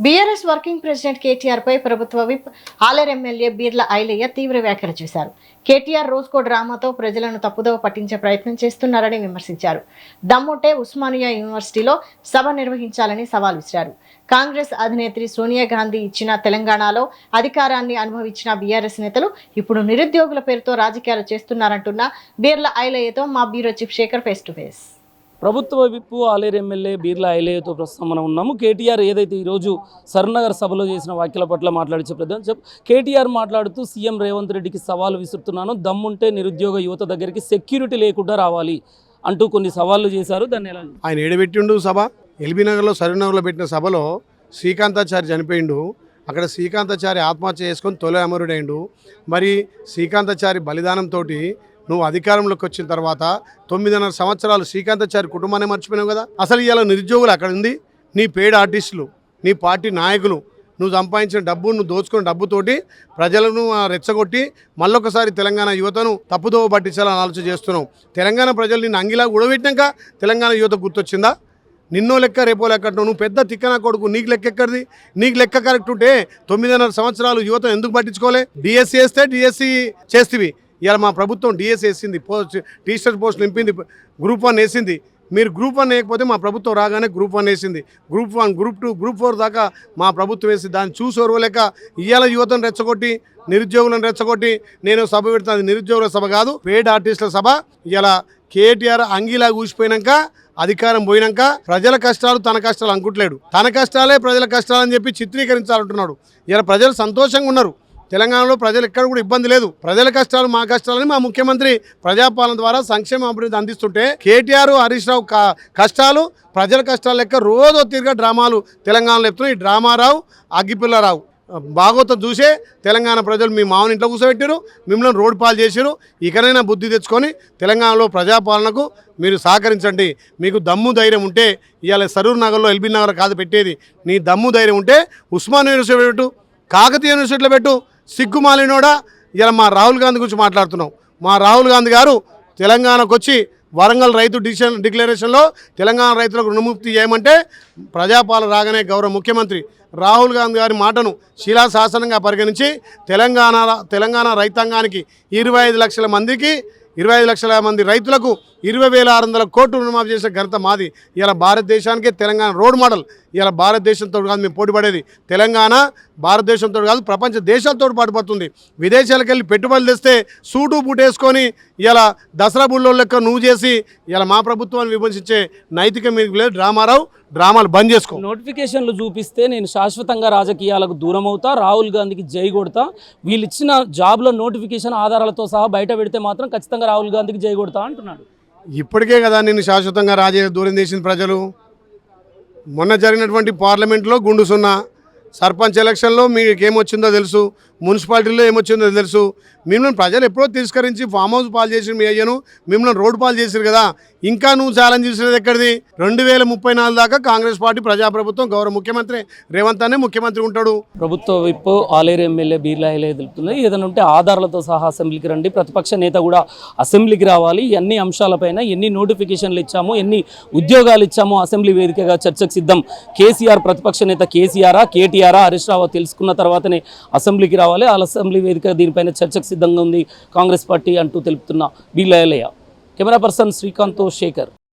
BRS working president KTR పై ప్రభుత్వ whip Aleru MLA Beerla Ailayya తీవ్ర వ్యాఖ్యలు చేశారు. కేటీఆర్ రోజుకో డ్రామాతో ప్రజలను తప్పుదోవ పట్టించే ప్రయత్నం చేస్తున్నారని విమర్శించారు. దమ్ముంటే ఉస్మానియా యూనివర్సిటీలో సభ నిర్వహించాలని సవాల్ విసిరారు. కాంగ్రెస్ అధినేత్రి సోనియా గాంధీ ఇచ్చిన తెలంగాణలో అధికారాన్ని అనుభవించిన బీఆర్ఎస్ నేతలు ఇప్పుడు నిరుద్యోగుల పేరుతో రాజకీయాలు చేస్తున్నారంటున్న బీర్ల ఐలయ్యతో మా bureau chief Shekhar face to face. ప్రభుత్వ విప్పు ఆలేరు ఎమ్మెల్యే బీర్ల ఐలయ్యతో ప్రస్తుతం మనం ఉన్నాము. కేటీఆర్ ఏదైతే ఈరోజు సర్నగర్ సభలో చేసిన వ్యాఖ్యల పట్ల మాట్లాడించే ప్రధాన కేటీఆర్ మాట్లాడుతూ సీఎం రేవంత్ రెడ్డికి సవాలు విసురుతున్నాను, దమ్ముంటే నిరుద్యోగ యువత దగ్గరికి సెక్యూరిటీ లేకుండా రావాలి అంటూ కొన్ని సవాళ్లు చేశారు. దాన్ని ఎలా ఆయన ఏడబెట్టిండు సభ ఎల్బీ నగర్లో సరూనగర్లో పెట్టిన సభలో శ్రీకాంతాచారి చనిపోయిండు. అక్కడ శ్రీకాంతాచారి ఆత్మహత్య చేసుకొని తొలి అమరుడైండు. మరి శ్రీకాంతాచారి బలిదానంతో నువ్వు అధికారంలోకి వచ్చిన తర్వాత 9.5 సంవత్సరాలు శ్రీకాంతాచారి కుటుంబాన్ని మర్చిపోయినావు కదా. అసలు ఇవాళ నిరుద్యోగులు అక్కడ ఉంది, నీ పెయిడ్ ఆర్టిస్టులు, నీ పార్టీ నాయకులు, నువ్వు సంపాదించిన డబ్బు, నువ్వు దోచుకున్న డబ్బుతోటి ప్రజలను రెచ్చగొట్టి మళ్ళొకసారి తెలంగాణ యువతను తప్పుదోవ పట్టించాలని ఆలోచన చేస్తున్నావు. తెలంగాణ ప్రజలు నిన్ను అంగిలా ఉడబెట్టినాక తెలంగాణ యువత గుర్తొచ్చిందా? నిన్నో లెక్క రేపో లెక్క నువ్వు పెద్ద తిక్కన కొడుకు, నీకు లెక్క ఎక్కడిది? నీకు లెక్క కరెక్ట్ ఉంటే 9.5 సంవత్సరాలు యువత ఎందుకు పట్టించుకోలే? డిఎస్సి వేస్తే డిఎస్సి చేస్తేవి. ఇలా మా ప్రభుత్వం డిఎస్సి వేసింది, టీచర్ పోస్టులు నింపింది, గ్రూప్ 1 వేసింది. మీరు గ్రూప్ 1 వేయకపోతే మా ప్రభుత్వం రాగానే గ్రూప్ 1 వేసింది. గ్రూప్ 1, గ్రూప్ 2, గ్రూప్ 4 దాకా మా ప్రభుత్వం వేసి దాన్ని చూసి ఓర్వలేక ఇవాళ యువతను రెచ్చగొట్టి నిరుద్యోగులను రెచ్చగొట్టి నేను సభ పెడుతున్నది నిరుద్యోగుల సభ కాదు, పెయిడ్ ఆర్టిస్టుల సభ. ఇలా కేటీఆర్ అంగిలా కూసిపోయినాక అధికారం పోయినాక ప్రజల కష్టాలు తన కష్టాలు అనుకుంటలేడు. తన కష్టాలే ప్రజల కష్టాలని చెప్పి చిత్రీకరించాలంటున్నాడు. ఇలా ప్రజలు సంతోషంగా ఉన్నారు. తెలంగాణలో ప్రజలు ఎక్కడ కూడా ఇబ్బంది లేదు. ప్రజల కష్టాలు మా కష్టాలని మా ముఖ్యమంత్రి ప్రజాపాలన ద్వారా సంక్షేమ అభివృద్ధి అందిస్తుంటే కేటీఆర్ హరీష్ రావు కష్టాలు ప్రజల కష్టాలు లెక్క రోజు తిరిగా డ్రామాలు తెలంగాణలో చెప్తున్నాయి. ఈ డ్రామారావు అగ్గిపిల్లరావు భాగవతం చూసే తెలంగాణ ప్రజలు మీ మామని ఇంట్లో కూర్చోబెట్టారు, మిమ్మల్ని రోడ్డు పాలు చేశారు. ఇకనైనా బుద్ధి తెచ్చుకొని తెలంగాణలో ప్రజాపాలనకు మీరు సహకరించండి. మీకు దమ్ము ధైర్యం ఉంటే ఇవాళ సరూర్ నగర్లో ఎల్బీ నగర్ కాదు పెట్టేది, నీ దమ్ము ధైర్యం ఉంటే ఉస్మానియా యూనివర్సిటీ పెట్టు, కాకతీయ యూనివర్సిటీలో పెట్టు. సిగ్గుమాలినోడా ఇలా మా రాహుల్ గాంధీ గురించి మాట్లాడుతున్నావు. మా రాహుల్ గాంధీ గారు తెలంగాణకు వచ్చి వరంగల్ రైతు డిక్లరేషన్లో తెలంగాణ రైతులకు రుణముక్తి చేయమంటే ప్రజాపాలన రాగానే గౌరవ ముఖ్యమంత్రి రాహుల్ గాంధీ గారి మాటను శిలాశాసనంగా పరిగణించి తెలంగాణ రైతాంగానికి 25 లక్షల మందికి 25 లక్షల మంది రైతులకు 20,600 కోట్లు రుణమాఫీ చేసే ఘనత మాది. ఇలా భారతదేశానికే తెలంగాణ రోడ్ మోడల్. ఇలా భారతదేశంతో కాదు మేము పోటీ పడేది, తెలంగాణ భారతదేశంతో కాదు ప్రపంచ దేశాలతో పాటుపడుతుంది. విదేశాలకు వెళ్ళి పెట్టుబడులు తెస్తే సూటు బూటేసుకొని ఇలా దసరా బుల్లో లెక్క నువ్వు చేసి ఇలా మా ప్రభుత్వాన్ని విమర్శించే నైతిక మీకు లేదు. డ్రామాలు బంద్ చేసుకో. నోటిఫికేషన్లు చూపిస్తే నేను శాశ్వతంగా రాజకీయాలకు దూరం అవుతా, రాహుల్ గాంధీకి జై కొడతా, వీళ్ళు ఇచ్చిన జాబ్లో నోటిఫికేషన్ ఆధారాలతో సహా బయట పెడితే మాత్రం ఖచ్చితంగా రాహుల్ గాంధీకి జై కొడతా అంటున్నాడు. ఇప్పటికే కదా నిన్ను శాశ్వతంగా దూరం చేసిన ప్రజలు. మొన్న జరిగినటువంటి పార్లమెంట్లో గుండు సున్నా, సర్పంచ్ ఎలక్షన్లో మీకు ఏమొచ్చిందో తెలుసు, మున్సిపాలిటీలో ఏమొచ్చిందో తెలుసు. మిమ్మల్ని ప్రజలు ఎప్పుడో తిరస్కరించి ఫామ్ హౌస్ పాలు చేసిన మీ అయ్యను మిమ్మల్ని రోడ్డు పాలు చేశారు కదా. ఇంకా నువ్వు ఛాలెంజ్ చేసినది ఎక్కడిది? 2034 దాకా కాంగ్రెస్ పార్టీ ప్రజాప్రభుత్వం గౌరవ ముఖ్యమంత్రి రేవంత్ అనే ముఖ్యమంత్రి ఉంటాడు. ప్రభుత్వ విప్ ఆలేరు ఎమ్మెల్యే బీర్ల ఐలయ్య తెలుపుతుంది, ఏదైనా ఉంటే ఆధారాలతో సహా అసెంబ్లీకి రండి, ప్రతిపక్ష నేత కూడా అసెంబ్లీకి రావాలి, ఎన్ని అంశాలపైన ఎన్ని నోటిఫికేషన్లు ఇచ్చామో ఎన్ని ఉద్యోగాలు ఇచ్చామో అసెంబ్లీ వేదికగా చర్చకు సిద్ధం. కేసీఆర్ ప్రతిపక్ష నేత కేసీఆరా కేటీఆరా హరీష్ రావు తెలుసుకున్న తర్వాతనే అసెంబ్లీకి రావాలి, అసెంబ్లీ వేదిక దీనిపైన చర్చకు సిద్ధంగా ఉంది కాంగ్రెస్ పార్టీ అంటూ తెలుపుతున్న బీర్ల ఐలయ్య. Camera person Srikanth Shekhar.